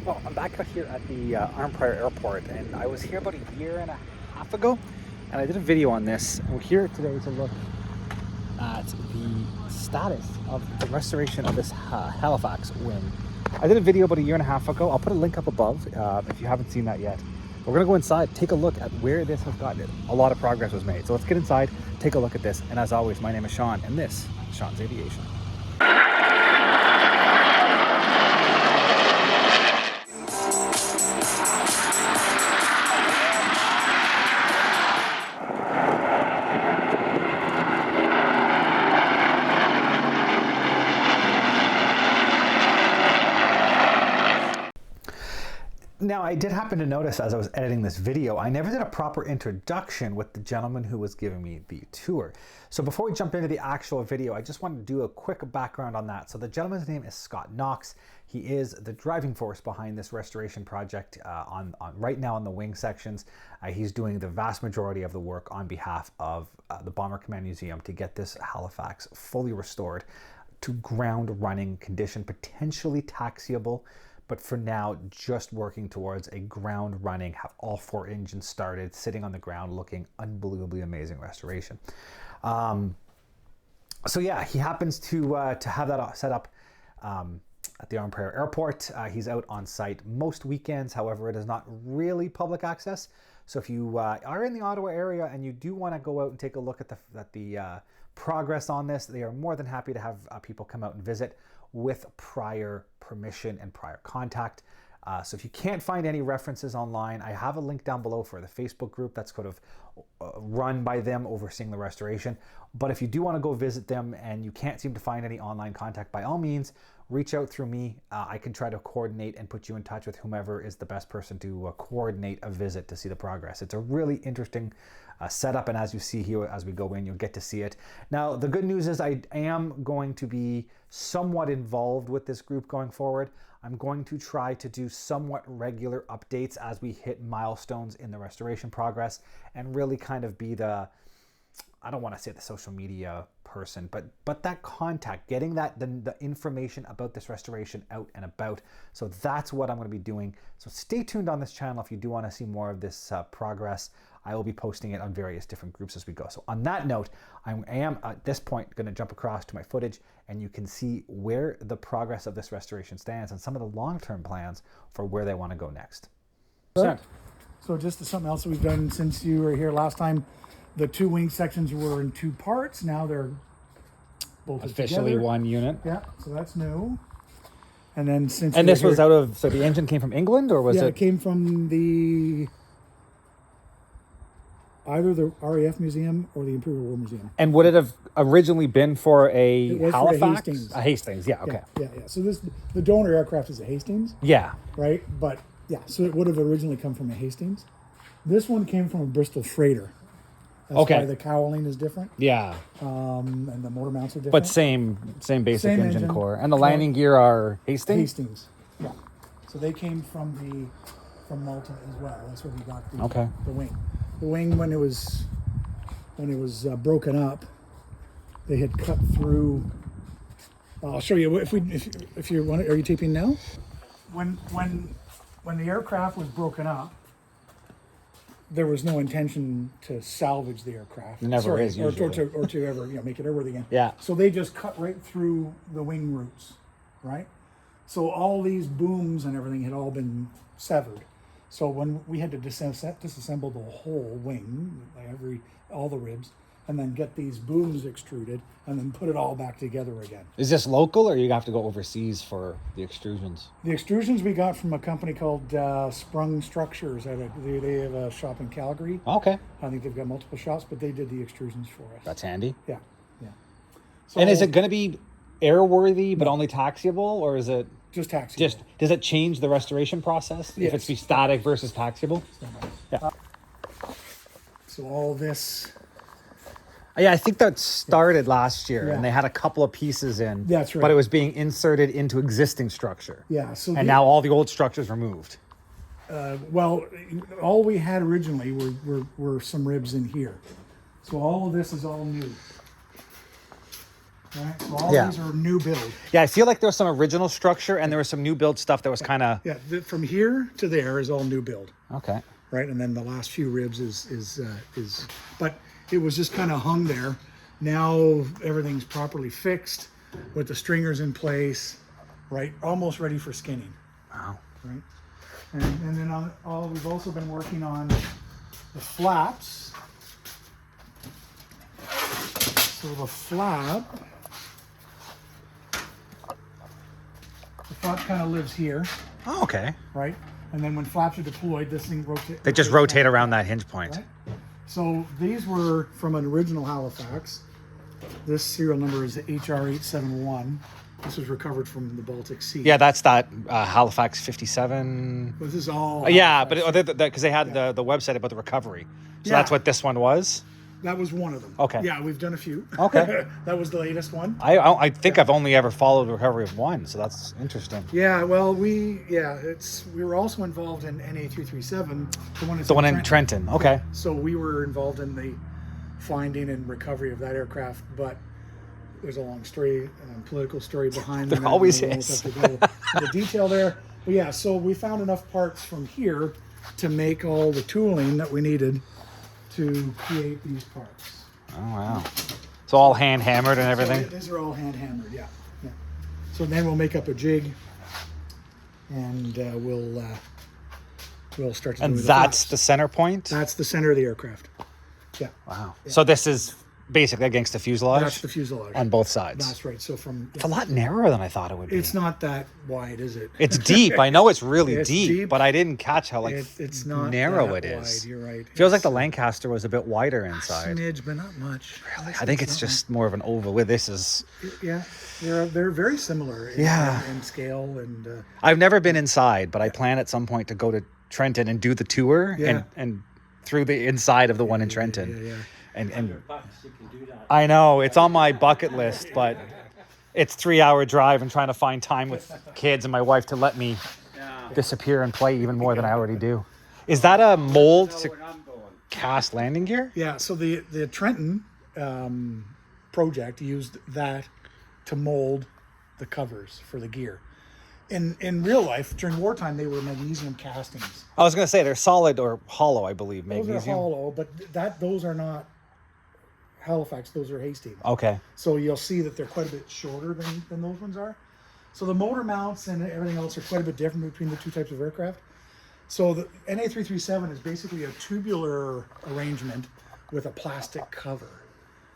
Well, I'm back out here at the Arnprior Airport, and I was here about a year and a half ago, and I did a video on this. We're here today to look at the status of the restoration of this Halifax wing. I did a video about a year and a half ago. I'll put a link up above if you haven't seen that yet. We're gonna go inside, take a look at where this has gotten. A lot of progress was made. So let's get inside, take a look at this. And as always, my name is Sean, and this is Sean's Aviation. Now, I did happen to notice as I was editing this video, I never did a proper introduction with the gentleman who was giving me the tour. So before we jump into the actual video, I just wanted to do a quick background on that. So the gentleman's name is Scott Knox. He is the driving force behind this restoration project right now on the wing sections. He's doing the vast majority of the work on behalf of the Bomber Command Museum to get this Halifax fully restored to ground running condition, potentially taxiable. But for now, just working towards a ground running, have all 4 engines started, sitting on the ground, looking unbelievably amazing restoration. So yeah, he happens to have that set up at the Arnprior Airport. He's out on site most weekends. However, it is not really public access. So if you are in the Ottawa area and you do want to go out and take a look at the progress on this, they are more than happy to have people come out and visit with prior permission and prior contact. So if you can't find any references online, I have a link down below for the Facebook group that's kind of run by them overseeing the restoration. But if you do want to go visit them and you can't seem to find any online contact, by all means, reach out through me. I can try to coordinate and put you in touch with whomever is the best person to coordinate a visit to see the progress. It's a really interesting setup, and as you see here as we go in, you'll get to see it. Now, the good news is I am going to be somewhat involved with this group going forward. I'm going to try to do somewhat regular updates as we hit milestones in the restoration progress and really kind of be the, I don't want to say the social media person, but that contact, getting the information about this restoration out and about. So that's what I'm going to be doing. So stay tuned on this channel if you do want to see more of this progress. I will be posting it on various different groups as we go. So on that note, I am at this point going to jump across to my footage, and you can see where the progress of this restoration stands and some of the long-term plans for where they want to go next. So just something else that we've done since you were here last time. The 2 wing sections were in 2 parts. Now they're bolted Officially together. 1 unit. Yeah, so that's new. And then since And this was out of, so the engine came from England, or was it? Yeah, it came from either the RAF Museum or the Imperial War Museum. And would it have originally been for a It was Halifax? for a Hastings. A Hastings, yeah, okay. Yeah. So the donor aircraft is a Hastings, Yeah. right? But yeah, so it would have originally come from a Hastings. This one came from a Bristol freighter. That's Okay. why the cowling is different, Yeah. and the motor mounts are different. But same basic Same engine engine. core. And the landing gear are Hastings? Hastings, yeah. So they came from Malta as well. That's where we got the wing. The wing, when it was broken up, they had cut through. I'll show you if you want. Are you taping now? When the aircraft was broken up, there was no intention to salvage the aircraft. It never is or usually. to ever make it airworthy again. Yeah. So they just cut right through the wing roots, right? So all these booms and everything had all been severed. So when we had to disassemble the whole wing, all the ribs, and then get these booms extruded, and then put it all back together again. Is this local, or you have to go overseas for the extrusions? The extrusions we got from a company called Sprung Structures. They have a shop in Calgary. Okay. I think they've got multiple shops, but they did the extrusions for us. That's handy. Yeah. So, And is it going to be airworthy but only taxiable, or is it just taxiable? does it change the restoration process if it's be static versus taxiable? Yeah. So all this. Yeah, I think that started last year, and they had a couple of pieces in. That's right. But it was being inserted into existing structure. Yeah. So Now all the old structures were moved. well, all we had originally were some ribs in here. So all of this is all new. Right? So all Yeah. these are new build. Yeah, I feel like there was some original structure and there was some new build stuff that was kind of... Yeah, from here to there is all new build. Okay. Right, and then the last few ribs is but it was just kind of hung there. Now everything's properly fixed with the stringers in place, right? Almost ready for skinning. Wow. Right, and then we've also been working on the flaps. So the flap kind of lives here, Oh, okay. right? And then when flaps are deployed, this thing rotates. They just rotate around that hinge point. Right? So these were from an original Halifax. This serial number is HR871. This was recovered from the Baltic Sea. Yeah, that's that Halifax 57. This is all. Yeah, but because they had the website about the recovery. So Yeah. that's what this one was? That was one of them. Okay. Yeah, we've done a few. Okay. That was the latest one. I think I've only ever followed the recovery of one, so that's interesting. Yeah, well, we were also involved in NA337, The one in Trenton. Okay. So we were involved in the finding and recovery of that aircraft, but there's a long story, political story behind There them. always I don't know is. if I have to go into detail there. But yeah, so we found enough parts from here to make all the tooling that we needed to create these parts. Oh, wow. So all hand hammered and everything? So these are all hand hammered, yeah. So then we'll make up a jig, and we'll start to And do the that's flaps. the center point? That's the center of the aircraft. Yeah. Wow. So this is basically against the fuselage? That's the fuselage. On both sides? That's right. So from... It's a lot narrower than I thought it would be. It's not that wide, is it? It's deep. I know it's really It's deep, deep. but I didn't catch how It's not narrow that it is. wide, you're right. Feels like the Lancaster was a bit wider inside. Smidge, but not much. Really? I think it's just more of an oval. With this is... Yeah, they're very similar in scale and... I've never been inside, but I plan at some point to go to Trenton and do the tour and through the inside of the one in Trenton. Yeah. And I know it's on my bucket list, but it's 3-hour drive and trying to find time with kids and my wife to let me disappear and play even more than I already do. Is that a mold to cast landing gear? Yeah, so the Trenton project used that to mold the covers for the gear. In real life, during wartime, they were magnesium castings. I was going to say they're solid or hollow, I believe, magnesium. Those are hollow, but those are not Halifax, those are Hastings. Okay. So you'll see that they're quite a bit shorter than those ones are. So the motor mounts and everything else are quite a bit different between the two types of aircraft. So the NA337 is basically a tubular arrangement with a plastic cover.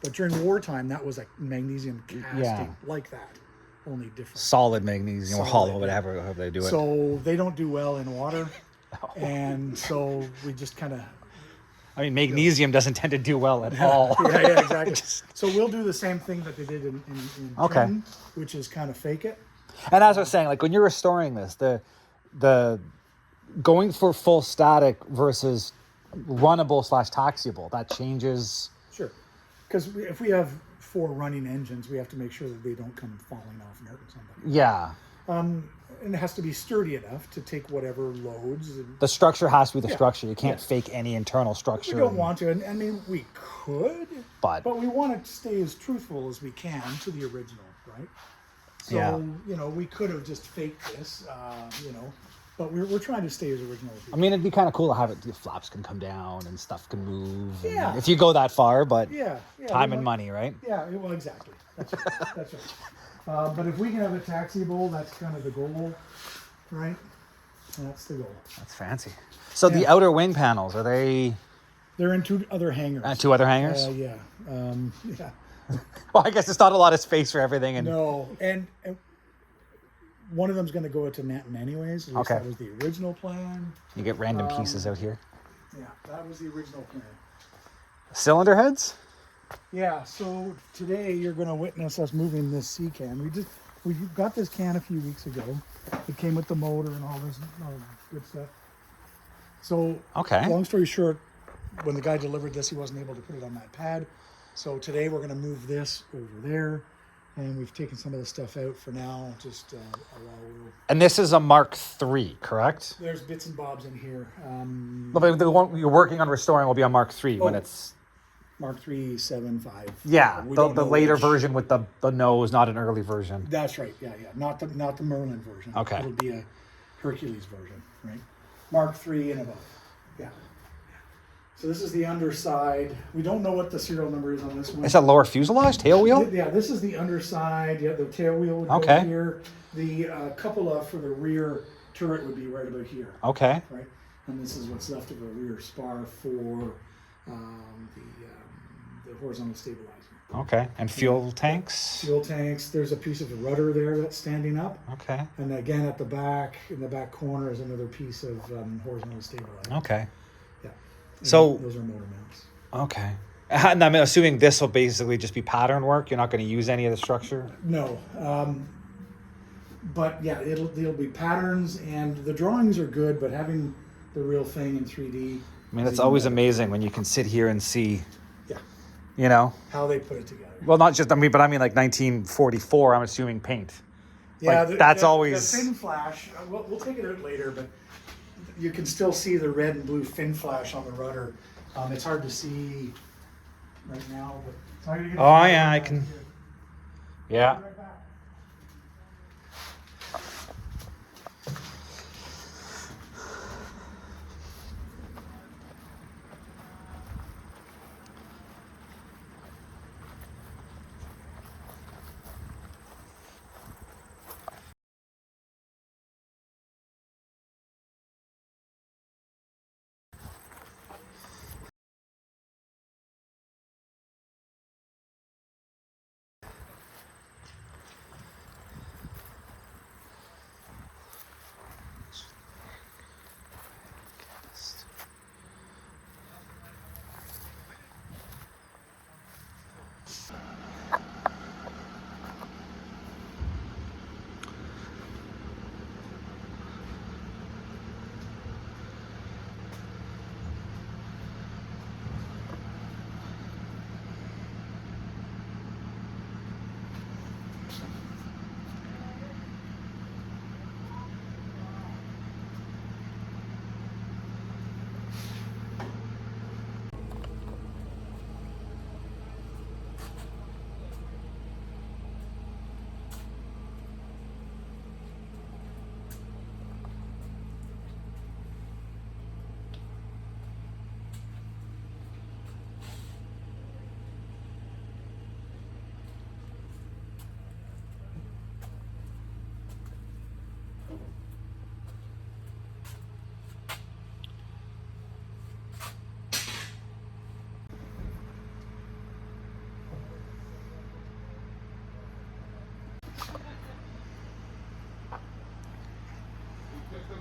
But during wartime, that was a magnesium casting like that, only different. Solid magnesium or hollow, whatever, however they do it. So they don't do well in water. And so we just kind of... I mean, magnesium doesn't tend to do well at all. Yeah, exactly. So we'll do the same thing that they did in Trenton, which is kind of fake it. And as I was saying, like when you're restoring this, the going for full static versus runnable / taxiable, that changes. Sure. Because if we have 4 running engines, we have to make sure that they don't come falling off and hurting somebody. Yeah. And it has to be sturdy enough to take whatever loads. The structure has to be the structure. You can't fake any internal structure. We don't want to. And I mean, we could, but we want to stay as truthful as we can to the original, right? So, we could have just faked this, but we're trying to stay as original as we can. I mean, it'd be kind of cool to have it. The flaps can come down and stuff can move. Yeah. If you go that far, but yeah, time and money, right? Yeah, well, exactly. That's right. That's right. But if we can have a taxiable, that's kind of the goal, right? That's the goal. That's fancy. So the outer wing panels, are they? They're in 2 other hangars. 2 other hangars? Yeah. Well, I guess it's not a lot of space for everything. And no, and one of them's going to go to Nanton anyways. At least that was the original plan. You get random pieces out here. Yeah, that was the original plan. Cylinder heads? Yeah, so today you're going to witness us moving this sea can. We got this can a few weeks ago. It came with the motor and all this good stuff. So, long story short, when the guy delivered this, he wasn't able to put it on that pad. So today we're going to move this over there, and we've taken some of the stuff out for now. Just and this is a Mark III, correct? There's bits and bobs in here. But the one you're working on restoring will be a Mark III when it's. Mark 375. Yeah, We the don't know later which. version with the nose, not an early version. That's right. Yeah, yeah. Not the Merlin version. Okay. It'll be a Hercules version, right? Mark 3 and above. Yeah. So this is the underside. We don't know what the serial number is on this one. Is that lower fuselage, tail wheel? Yeah, this is the underside. Yeah, the tail wheel would Okay. go here. The cupola for the rear turret would be right about here. Okay. Right, and this is what's left of a rear spar for the horizontal stabilizer. Okay. And fuel tanks? Fuel tanks. There's a piece of the rudder there that's standing up. Okay. And again, at the back, in the back corner, is another piece of horizontal stabilizer. Okay. Yeah. And So those are motor mounts. okay. And I'm assuming this will basically just be pattern work. You're not going to use any of the structure. No, but yeah, it'll be patterns, and the drawings are good, but having the real thing in 3D. I mean, it's always amazing when you can sit here and see. Yeah. You know. How they put it together. Well, not just but I mean like 1944. I'm assuming paint. Yeah, like, that's always the fin flash. We'll take it out later, but you can still see the red and blue fin flash on the rudder. It's hard to see right now, but oh yeah, I can. Yeah.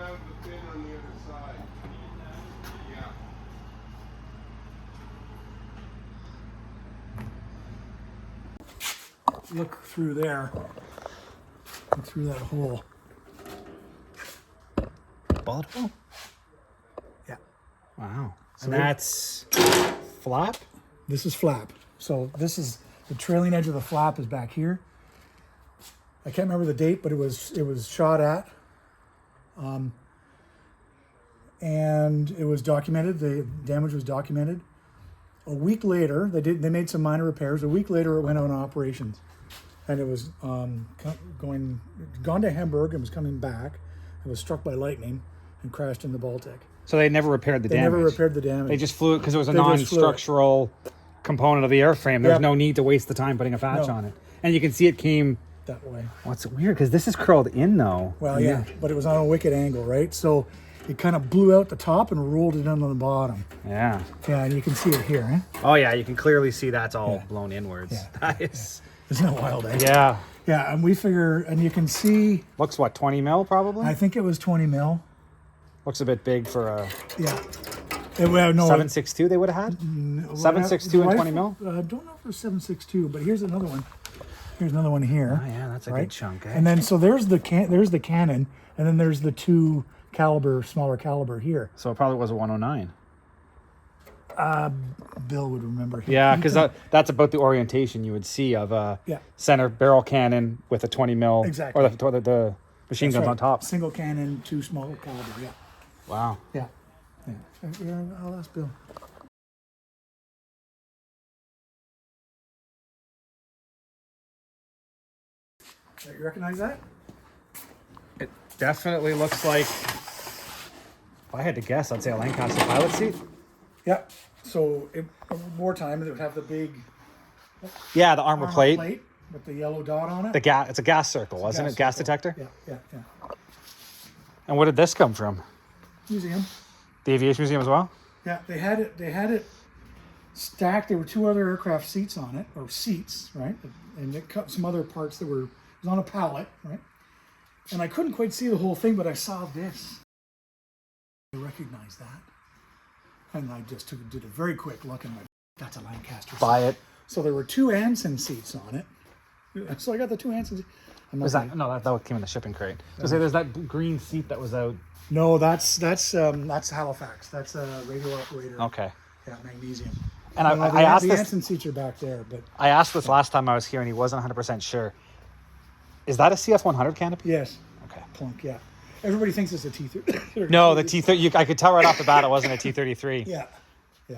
Out the pin on the other side. Yeah. look through there, look through that hole. Bullet hole? Yeah. Wow. So And that's flap? This is flap. So this is the trailing edge of the flap is back here. I can't remember the date, but it was shot at. And it was documented. The damage was documented. A week later, they made some minor repairs. A week later, it went on operations, and it was gone to Hamburg and was coming back. It was struck by lightning and crashed in the Baltic. So they never repaired the They damage. never repaired the damage. They just flew it because it was a They just flew it. non-structural component of the airframe. There's Yep. no need to waste the time putting a patch No. on it. And you can see it came. that way. What's weird because this is curled in though. Well, yeah, but it was on a wicked angle, right? So it kind of blew out the top and rolled it in on the bottom. Yeah. Yeah, and you can see it here, eh? Oh yeah, you can clearly see that's all Yeah. blown inwards. Yeah. That is. Isn't that wild, eh? Yeah. Yeah, and we figure, and you can see, Looks what, 20 mil probably? I think it was 20 mil. Looks a bit big for a Yeah. Well, no, 7.62 they would have had? 7.62 and 20 mil? I don't know if it was 7.62, but here's another one. Here's another one here. Oh yeah, that's a right? good chunk, eh? And then so there's the cannon, and then there's the two smaller caliber here. So it probably was a 109. Bill would remember. Yeah, because that's about the orientation you would see of a Yeah. center barrel cannon with a 20 mil. Exactly. Or the machine That's guns right. on top. Single cannon, two small caliber. Yeah. Wow. Yeah. Yeah. I'll ask Bill. You recognize that? It definitely looks like, if I had to guess, I'd say a Lancaster pilot seat. Yeah. So wartime, it would have the big Yeah, the armor plate. With the yellow dot on it. It's a gas circle, wasn't it? Gas detector? Yeah. And where did this come from? Museum. The Aviation Museum as well? Yeah, they had it stacked. There were 2 other aircraft seats on it, or seats, right? And it cut some other parts that were, it was on a pallet, right? And I couldn't quite see the whole thing, but I saw this. I recognized that. And I just did a very quick look and went, that's a Lancaster seat. Buy it. So there were 2 Anson seats on it. So I got the 2 Anson seats. That came in the shipping crate. So say there's that green seat that was out. No, that's Halifax. That's a radio operator. Okay. Yeah, magnesium. And I asked the this. Anson seats are back there, but I asked this last time I was here, and he wasn't 100% sure. Is that a CF100 canopy? yes, Okay. plunk. Yeah, everybody thinks it's a T30. No, the T30. I could tell right off the bat it wasn't a T33. Yeah.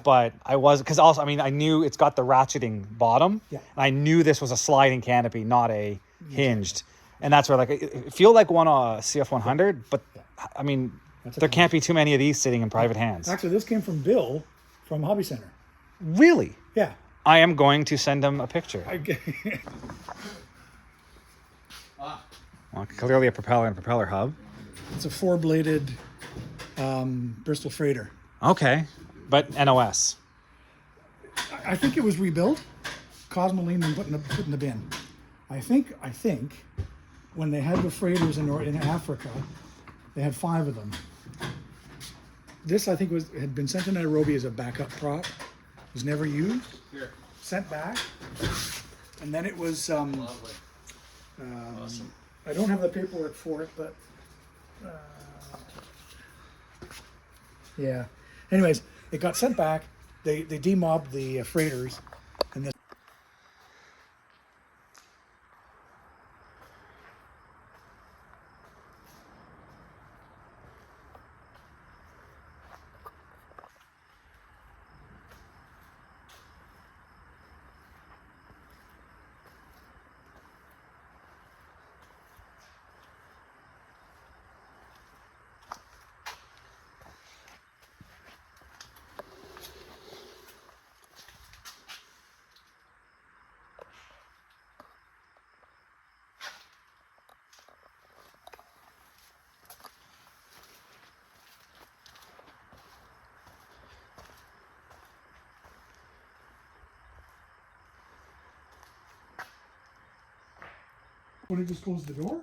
But I was, because also, I mean, I knew it's got the ratcheting bottom. Yeah. And I knew this was a sliding canopy, not a hinged. And that's where, like, it feel like one CF100, but I mean, there can't be too many of these sitting in private hands. Actually, this came from Bill from Hobby Center. Really? Yeah. I am going to send him a picture. Well, clearly a propeller and propeller hub. It's a 4-bladed Bristol freighter. Okay. But NOS. I think it was rebuilt. Cosmoline and put in the bin. I think when they had the freighters in Africa, they had 5 of them. This, I think, had been sent to Nairobi as a backup prop. Was never used. Here. Sent back, and then it was. Lovely. Awesome. I don't have the paperwork for it, but yeah. Anyways, it got sent back. They demobbed the freighters, and this. Would it just close the door?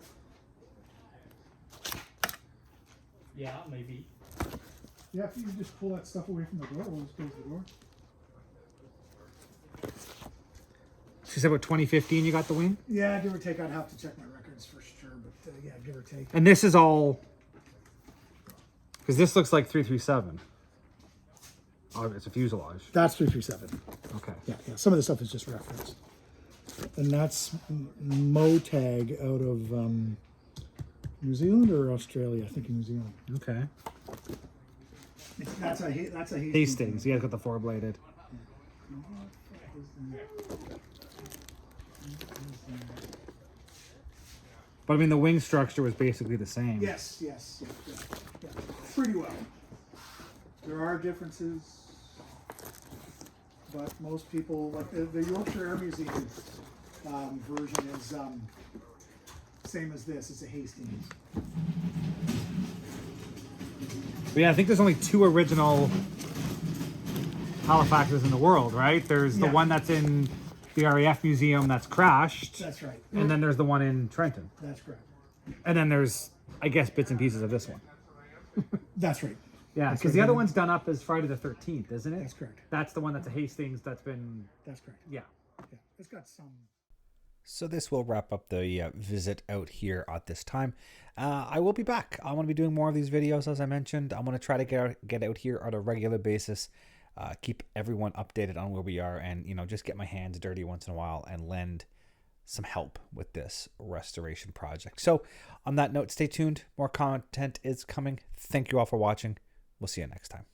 Yeah, maybe. Yeah, if you just pull that stuff away from the door, we'll just close the door. She said, what, 2015 you got the wing? Yeah, give or take. I'd have to check my records for sure, but yeah, give or take. And this is all, because this looks like 337. Oh, it's a fuselage. That's 337. Okay. Yeah. Some of the stuff is just reference. And that's Motag out of New Zealand or Australia? I think in New Zealand. Okay. That's a Hastings. Yeah, it's got the 4-bladed. But I mean, the wing structure was basically the same. Yes. Yeah. Pretty well. There are differences, but most people, like the Yorkshire Air Museum version is same as this. It's a Hastings. But yeah, I think there's only 2 original Halifaxes in the world, right? There's the one that's in the RAF Museum that's crashed. That's right. And then there's the one in Trenton. That's correct. And then there's, I guess, bits and pieces of this one. That's right. Yeah, because the other one's done up as Friday the 13th, isn't it? That's correct. That's the one that's a Hastings that's been... That's correct. Yeah. Yeah, it's got some... So this will wrap up the visit out here at this time. I will be back. I want to be doing more of these videos, as I mentioned. I'm going to try to get out here on a regular basis, keep everyone updated on where we are, and just get my hands dirty once in a while and lend some help with this restoration project. So on that note, stay tuned. More content is coming. Thank you all for watching. We'll see you next time.